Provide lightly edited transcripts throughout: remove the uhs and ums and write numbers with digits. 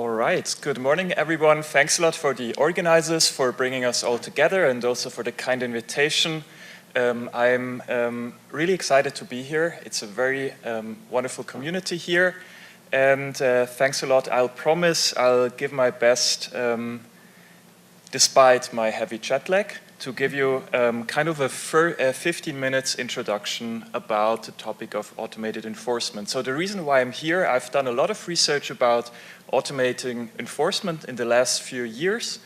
All right, good morning everyone. Thanks a lot for the organizers for bringing us all together and also for the kind invitation. I'm really excited to be here. It's a very wonderful community here, and thanks a lot. I'll promise I'll give my best, despite my heavy jet lag, to give you kind of a 15 minutes introduction about the topic of automated enforcement. So the reason why I'm here, I've done a lot of research about automating enforcement in the last few years,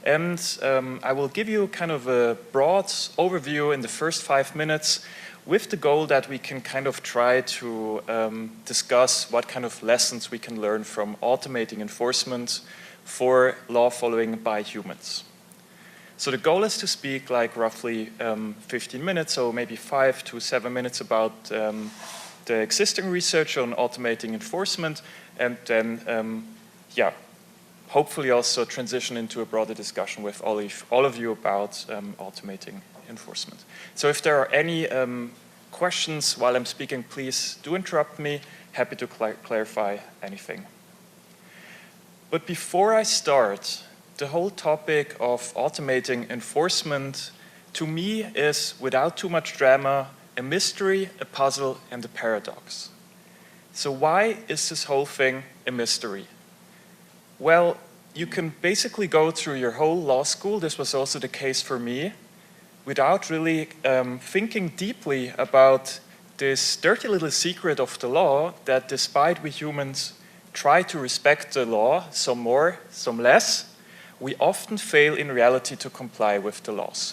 and I will give you kind of a broad overview in the first 5 minutes with the goal that we can kind of try to discuss what kind of lessons we can learn from automating enforcement for law following by humans. So the goal is to speak like roughly 15 minutes, so maybe 5 to 7 minutes about the existing research on automating enforcement, and then, yeah, hopefully also transition into a broader discussion with all of you about automating enforcement. So if there are any questions while I'm speaking, please do interrupt me. Happy to clarify anything. But before I start, the whole topic of automating enforcement, to me, is, without too much drama, a mystery, a puzzle, and a paradox. So why is this whole thing a mystery? Well, you can basically go through your whole law school, this was also the case for me, without really thinking deeply about this dirty little secret of the law, that despite we humans try to respect the law, some more, some less, we often fail in reality to comply with the laws.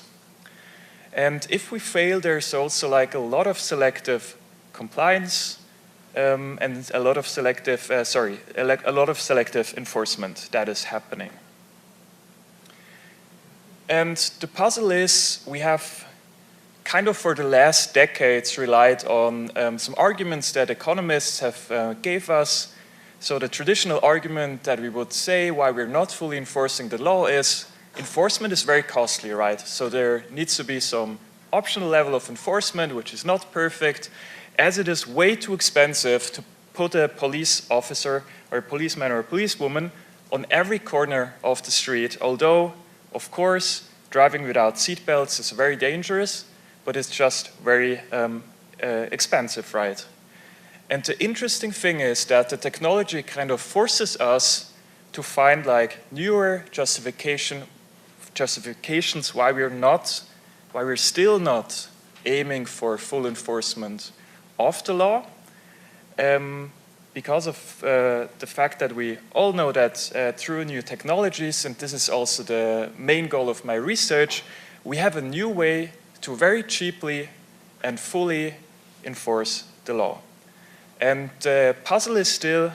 And if we fail, there's also like a lot of selective compliance and a lot of selective, a lot of selective enforcement that is happening. And the puzzle is, we have kind of for the last decades relied on some arguments that economists have gave us. So the traditional argument that we would say why we're not fully enforcing the law is enforcement is very costly, right? So there needs to be some optional level of enforcement, which is not perfect, as it is way too expensive to put a police officer or a policeman or a policewoman on every corner of the street. Although, of course, driving without seatbelts is very dangerous, but it's just very expensive, right? And the interesting thing is that the technology kind of forces us to find like newer justifications why we're still not aiming for full enforcement of the law, because of the fact that we all know that through new technologies, and this is also the main goal of my research, we have a new way to very cheaply and fully enforce the law. And the puzzle is still,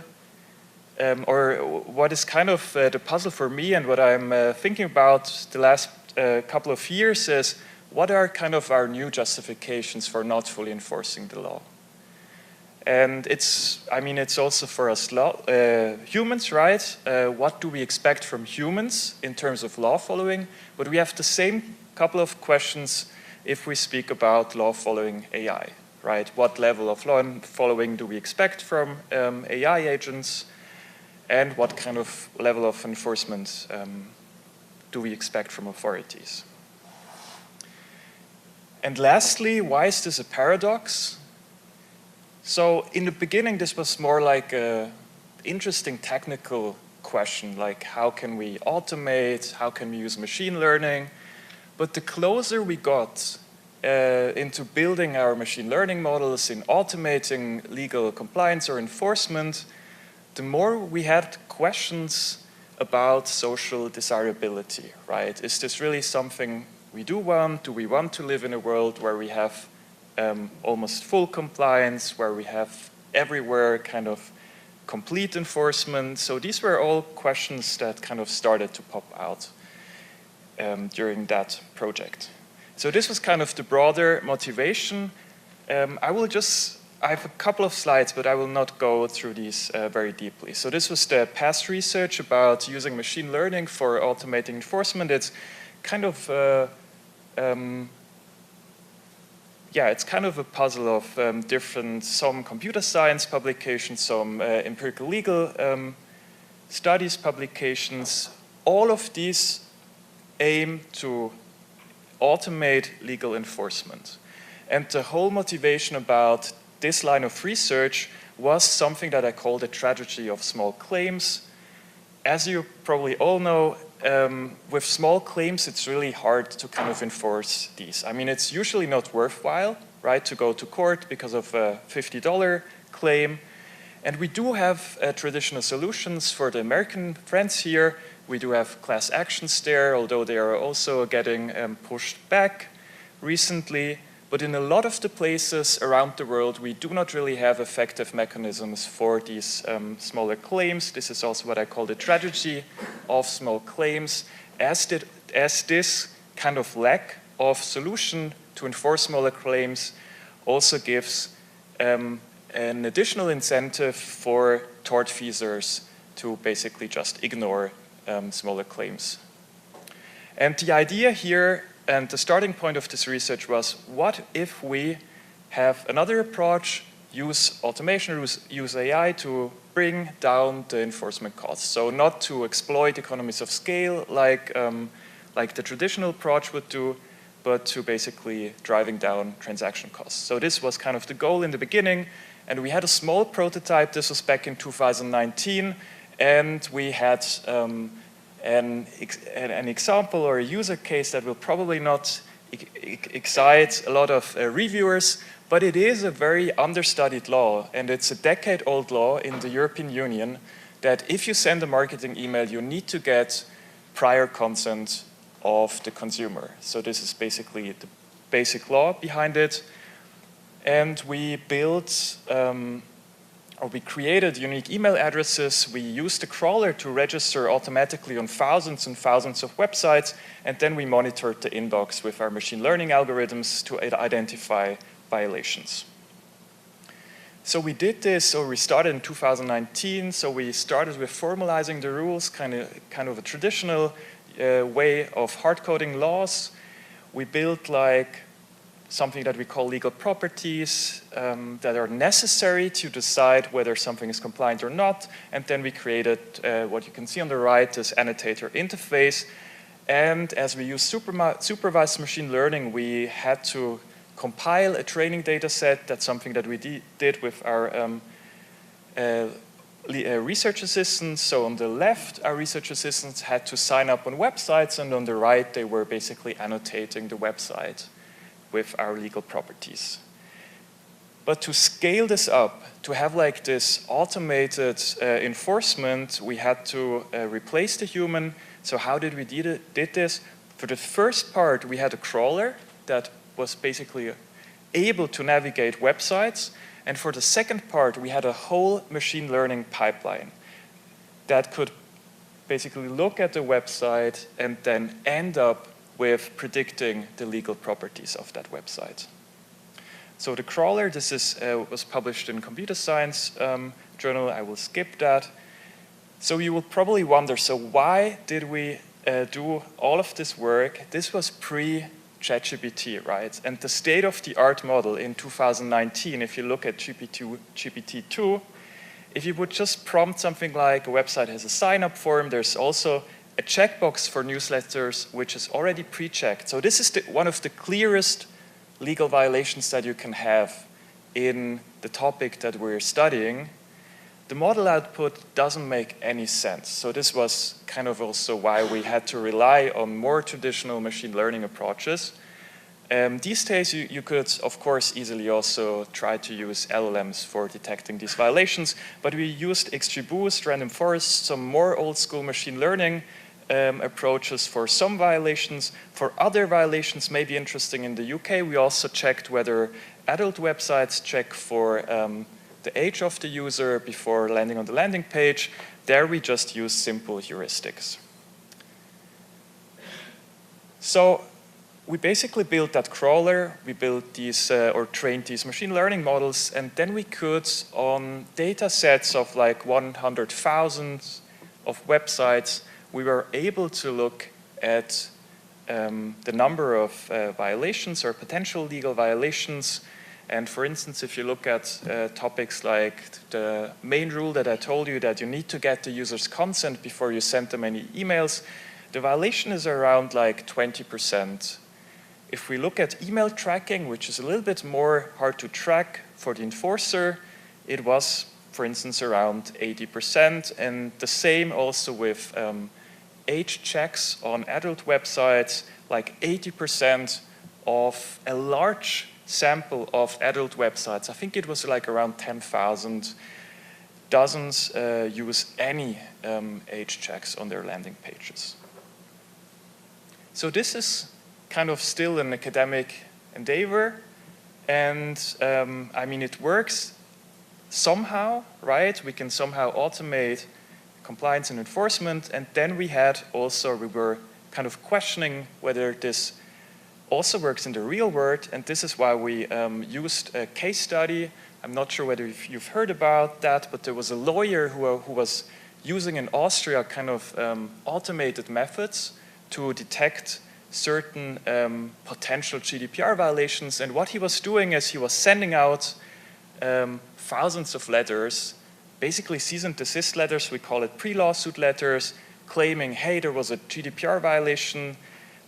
or what is kind of the puzzle for me and what I'm thinking about the last couple of years is, what are kind of our new justifications for not fully enforcing the law? And it's also for us humans, right? What do we expect from humans in terms of law following? But we have the same couple of questions if we speak about law following AI. Right? What level of law following do we expect from AI agents, and what kind of level of enforcement do we expect from authorities? And lastly, why is this a paradox? So in the beginning, this was more like an interesting technical question, like how can we automate, how can we use machine learning? But the closer we got into building our machine learning models, in automating legal compliance or enforcement, the more we had questions about social desirability, right? Is this really something we do want? Do we want to live in a world where we have almost full compliance, where we have everywhere kind of complete enforcement? So these were all questions that kind of started to pop out during that project. So this was kind of the broader motivation. I have a couple of slides, but I will not go through these very deeply. So this was the past research about using machine learning for automating enforcement. It's kind of, it's kind of a puzzle of some computer science publications, some empirical legal studies, publications, all of these aim to automate legal enforcement. And the whole motivation about this line of research was something that I call the tragedy of small claims. As you probably all know, with small claims, it's really hard to kind of enforce these. I mean, it's usually not worthwhile, right, to go to court because of a $50 claim. And we do have traditional solutions for the American friends here. We do have class actions there, although they are also getting pushed back recently. But in a lot of the places around the world, we do not really have effective mechanisms for these smaller claims. This is also what I call the tragedy of small claims, as this kind of lack of solution to enforce smaller claims also gives an additional incentive for tortfeasors to basically just ignore smaller claims. And the idea here and the starting point of this research was, what if we have another approach, use automation, use AI to bring down the enforcement costs? So not to exploit economies of scale like the traditional approach would do, but to basically driving down transaction costs. So this was kind of the goal in the beginning. And we had a small prototype. This was back in 2019. And we had an example or a user case that will probably not excite a lot of reviewers, but it is a very understudied law, and it's a decade-old law in the European Union that if you send a marketing email, you need to get prior consent of the consumer. So this is basically the basic law behind it. And we built we created unique email addresses. We used the crawler to register automatically on thousands and thousands of websites, and then we monitored the inbox with our machine learning algorithms to identify violations. So we did this, so we started in 2019, so we started with formalizing the rules, kind of a traditional way of hard-coding laws. We built like something that we call legal properties that are necessary to decide whether something is compliant or not. And then we created what you can see on the right, this annotator interface. And as we use supervised machine learning, we had to compile a training data set. That's something that we did with our research assistants. So on the left, our research assistants had to sign up on websites, and on the right, they were basically annotating the website with our legal properties. But to scale this up, to have like this automated enforcement, we had to replace the human. So how did we did this? For the first part, we had a crawler that was basically able to navigate websites. And for the second part, we had a whole machine learning pipeline that could basically look at the website and then end up with predicting the legal properties of that website. So the crawler, this was published in Computer Science Journal. I will skip that. So you will probably wonder, so why did we do all of this work? This was pre-ChatGPT, right? And the state-of-the-art model in 2019, if you look at GPT-2, if you would just prompt something like a website has a sign-up form, there's also a checkbox for newsletters, which is already pre-checked. So this is one of the clearest legal violations that you can have in the topic that we're studying. The model output doesn't make any sense. So this was kind of also why we had to rely on more traditional machine learning approaches. These days, you could, of course, easily also try to use LLMs for detecting these violations, but we used XGBoost, random forest, some more old-school machine learning approaches for some violations. For other violations, maybe interesting in the UK, we also checked whether adult websites check for the age of the user before landing on the landing page. There we just use simple heuristics. So we basically built that crawler, we built these or trained these machine learning models, and then we could, on data sets of like 100,000 of websites, we were able to look at the number of violations or potential legal violations And for instance, if you look at topics like the main rule that I told you, that you need to get the user's consent before you send them any emails, the violation is around like 20%. If we look at email tracking, which is a little bit more hard to track for the enforcer, it was, for instance, around 80%. And the same also with age checks on adult websites, like 80% of a large sample of adult websites, I think it was like around 10,000, doesn't use any age checks on their landing pages. So this is kind of still an academic endeavor, and I mean, it works somehow, right? We can somehow automate compliance and enforcement, and then we were kind of questioning whether this also works in the real world, and this is why we used a case study. I'm not sure whether you've heard about that, but there was a lawyer who was using in Austria kind of automated methods to detect certain potential GDPR violations. And what he was doing is he was sending out thousands of letters, basically cease and desist letters, we call it pre-lawsuit letters, claiming, hey, there was a GDPR violation,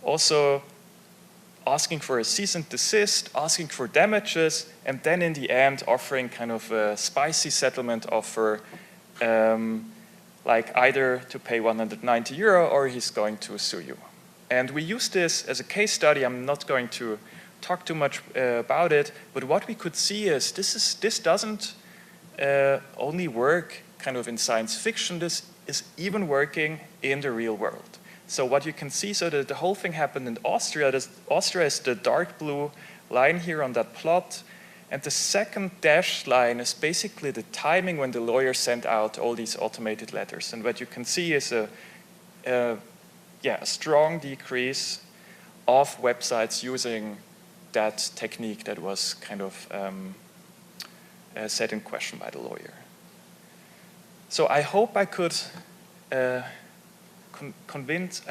also asking for a cease and desist, asking for damages, and then in the end offering kind of a spicy settlement offer, like either to pay 190 euro or he's going to sue you. And we used this as a case study. I'm not going to talk too much about it, but what we could see is this doesn't only work kind of in science fiction, this is even working in the real world. So what you can see, so that the whole thing happened in Austria. Austria is the dark blue line here on that plot, and the second dashed line is basically the timing when the lawyer sent out all these automated letters. And what you can see is a strong decrease of websites using that technique that was kind of set in question by the lawyer. So I hope I could convince,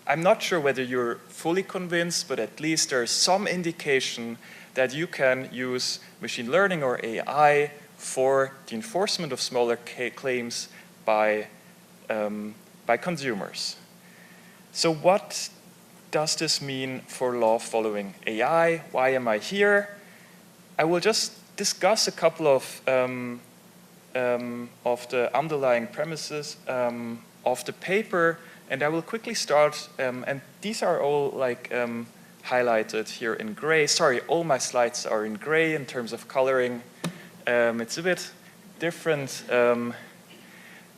I'm not sure whether you're fully convinced, but at least there's some indication that you can use machine learning or AI for the enforcement of smaller claims by consumers. So what does this mean for law following AI? Why am I here? I will just discuss a couple of the underlying premises of the paper, and I will quickly start, and these are all like highlighted here in gray. Sorry, all my slides are in gray in terms of coloring. It's a bit different,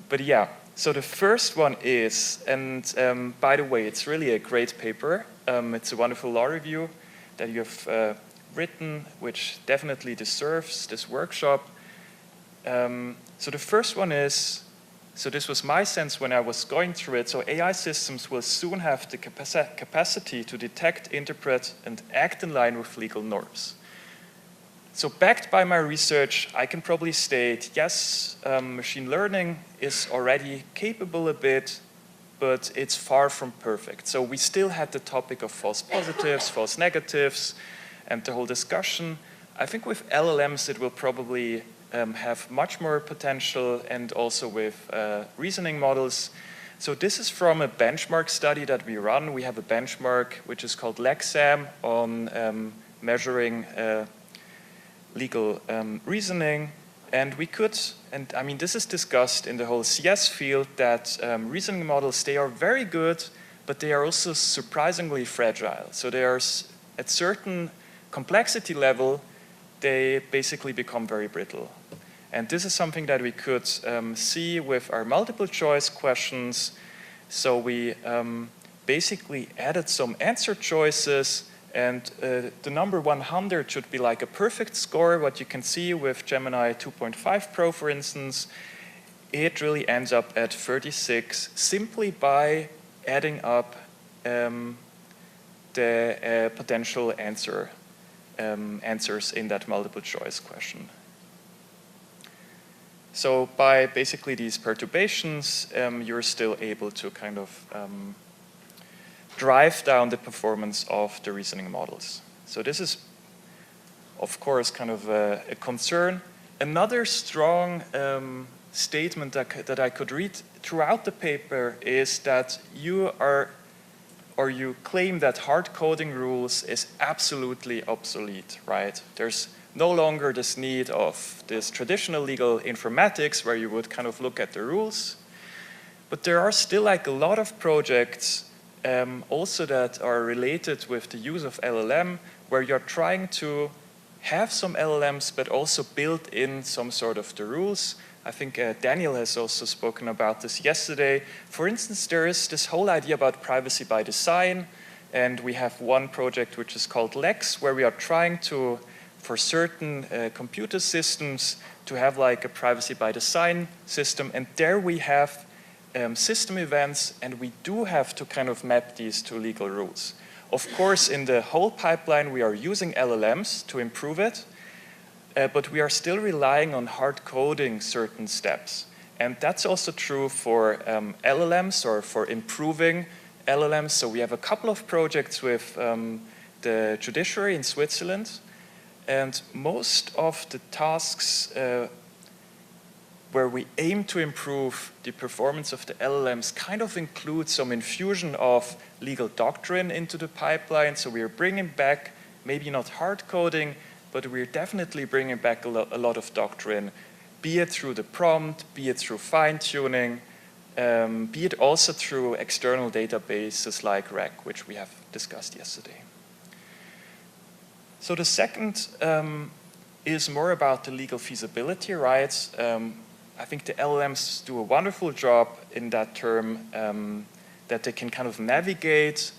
but yeah. So the first one is, and by the way, it's really a great paper. It's a wonderful law review that you have written, which definitely deserves this workshop. So the first one is, so this was my sense when I was going through it, so AI systems will soon have the capacity to detect, interpret, and act in line with legal norms. So backed by my research, I can probably state, yes, machine learning is already capable a bit, but it's far from perfect. So we still had the topic of false positives, false negatives, and the whole discussion. I think with LLMs it will probably have much more potential, and also with reasoning models. So this is from a benchmark study that we run. We have a benchmark which is called LexAM on measuring legal reasoning, and we could, and I mean this is discussed in the whole CS field, that reasoning models, they are very good, but they are also surprisingly fragile. So they are, at certain complexity level, they basically become very brittle. And this is something that we could see with our multiple choice questions. So we basically added some answer choices, and the number 100 should be like a perfect score. What you can see with Gemini 2.5 Pro, for instance, it really ends up at 36 simply by adding up the potential answers in that multiple choice question. So by basically these perturbations, you're still able to kind of drive down the performance of the reasoning models. So this is of course, kind of a concern. Another strong statement that I could read throughout the paper is that you claim that hard coding rules is absolutely obsolete, right? There's no longer this need of this traditional legal informatics where you would kind of look at the rules. But there are still like a lot of projects also that are related with the use of LLM where you're trying to have some LLMs but also build in some sort of the rules. I think Daniel has also spoken about this yesterday. For instance, there is this whole idea about privacy by design, and we have one project which is called Lex, where we are trying to, for certain computer systems, to have like a privacy by design system, and there we have system events, and we do have to kind of map these to legal rules. Of course, in the whole pipeline, we are using LLMs to improve it, but we are still relying on hard coding certain steps. And that's also true for LLMs or for improving LLMs. So we have a couple of projects with the judiciary in Switzerland, and most of the tasks where we aim to improve the performance of the LLMs kind of include some infusion of legal doctrine into the pipeline. So we are bringing back, maybe not hard coding, but we're definitely bringing back a lot of doctrine, be it through the prompt, be it through fine-tuning, be it also through external databases like REC, which we have discussed yesterday. So the second is more about the legal feasibility, right? I think the LLMs do a wonderful job in that term, that they can kind of navigate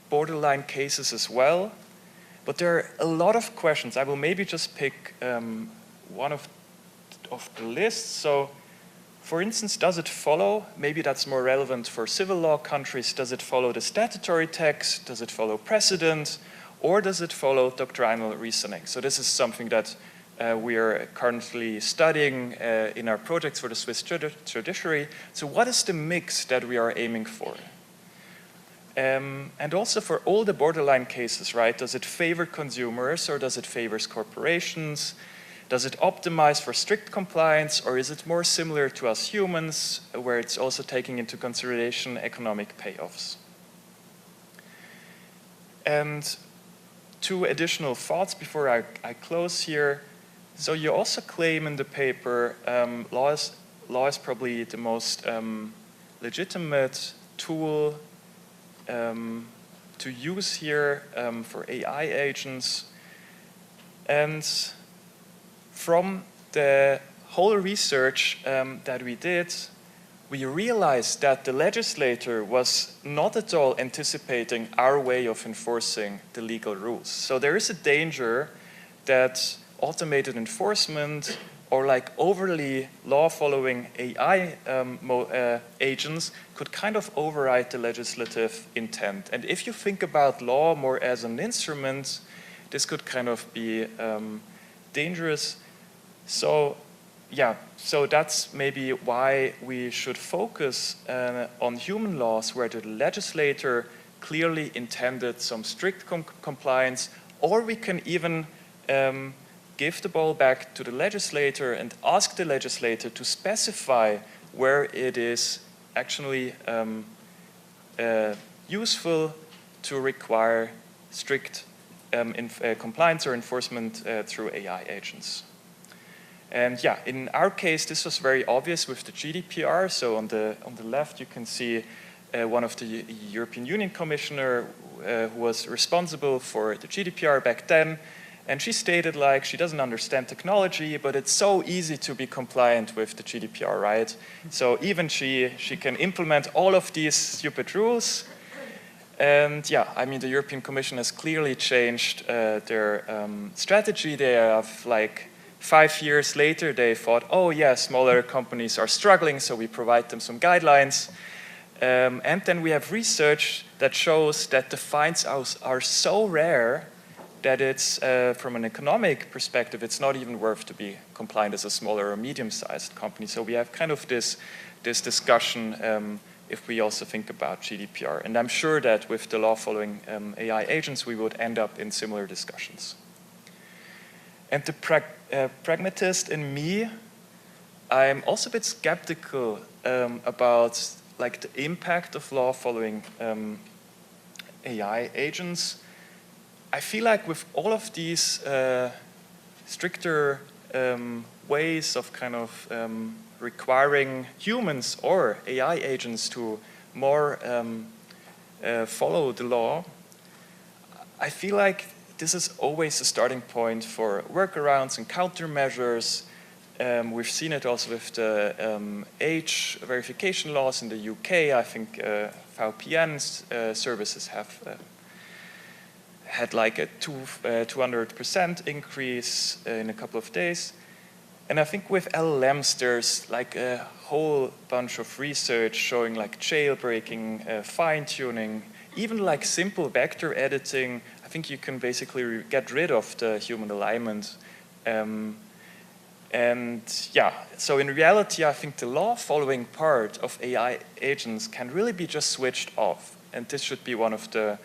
borderline cases as well. But there are a lot of questions. I will maybe just pick one of the lists. So, for instance, does it follow, maybe that's more relevant for civil law countries, does it follow the statutory text, does it follow precedent, or does it follow doctrinal reasoning? So this is something that we are currently studying in our projects for the Swiss judiciary. So what is the mix that we are aiming for? And also for all the borderline cases, right? Does it favor consumers or does it favor corporations? Does it optimize for strict compliance, or is it more similar to us humans, where it's also taking into consideration economic payoffs? And two additional thoughts before I close here. So you also claim in the paper law is probably the most legitimate tool to use here for AI agents. And from the whole research that we did, we realized that the legislator was not at all anticipating our way of enforcing the legal rules. So there is a danger that automated enforcement or like overly law-following AI agents could kind of override the legislative intent. And if you think about law more as an instrument, this could kind of be dangerous. So yeah, so that's maybe why we should focus on human laws where the legislator clearly intended some strict compliance, or we can even give the ball back to the legislator and ask the legislator to specify where it is actually useful to require strict compliance or enforcement through AI agents. And yeah, in our case, this was very obvious with the GDPR. So on the left, you can see one of the European Union commissioner who was responsible for the GDPR back then. And she stated like she doesn't understand technology, but it's so easy to be compliant with the GDPR, right? So even she can implement all of these stupid rules. And yeah, I mean, the European Commission has clearly changed their strategy. They have like 5 years later, they thought, oh yeah, smaller companies are struggling, so we provide them some guidelines. And then we have research that shows that the fines are so rare that it's, from an economic perspective, it's not even worth to be compliant as a smaller or medium-sized company. So we have kind of this discussion if we also think about GDPR. And I'm sure that with the law following AI agents, we would end up in similar discussions. And the pragmatist in me, I'm also a bit skeptical about like the impact of law following AI agents. I feel like with all of these stricter ways of kind of requiring humans or AI agents to more follow the law, I feel like this is always a starting point for workarounds and countermeasures. We've seen it also with the age verification laws in the UK. I think VPN services have had like a 200% increase in a couple of days. And I think with LLMs, there's like a whole bunch of research showing like jailbreaking, fine-tuning, even like simple vector editing. I think you can basically get rid of the human alignment. And yeah, so in reality, I think the law-following part of AI agents can really be just switched off. And this should be one of the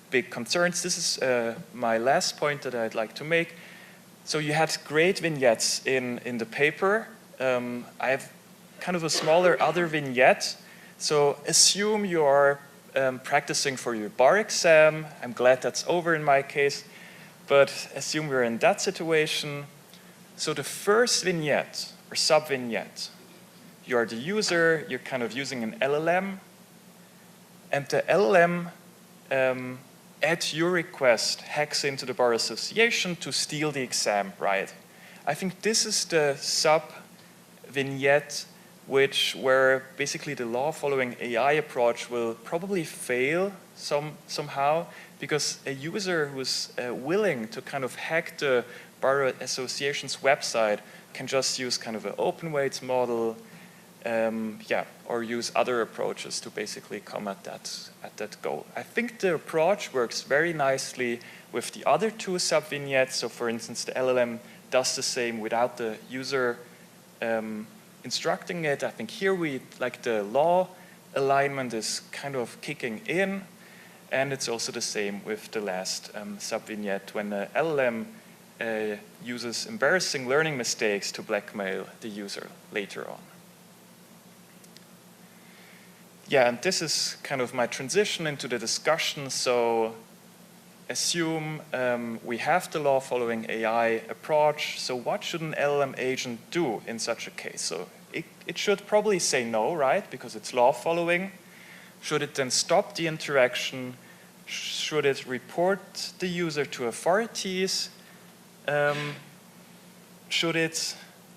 big concerns. This is my last point that I'd like to make. So you had great vignettes in the paper. I have kind of a smaller other vignette. So assume you are practicing for your bar exam. I'm glad that's over in my case. But assume we're in that situation. So the first vignette or sub-vignette, you are the user, you're kind of using an LLM. And the LLM, at your request, hacks into the bar association to steal the exam, right? I think this is the sub-vignette where basically the law-following AI approach will probably fail somehow, because a user who's willing to kind of hack the bar association's website can just use kind of an open weights model, or use other approaches to basically come at that goal. I think the approach works very nicely with the other two sub-vignettes. So for instance, the LLM does the same without the user instructing it. I think here the law alignment is kind of kicking in, and it's also the same with the last sub-vignette when the LLM uses embarrassing learning mistakes to blackmail the user later on. Yeah, and this is kind of my transition into the discussion. So assume we have the law-following AI approach. So what should an LLM agent do in such a case? So it should probably say no, right? Because it's law-following. Should it then stop the interaction? Should it report the user to authorities? Should it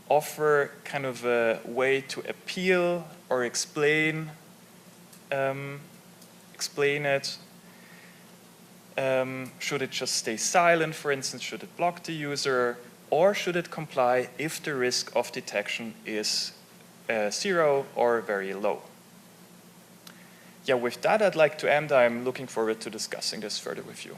offer kind of a way to appeal or explain it? Should it just stay silent, for instance? Should it block the user? Or should it comply if the risk of detection is 0 or very low? Yeah, with that, I'd like to end. I'm looking forward to discussing this further with you.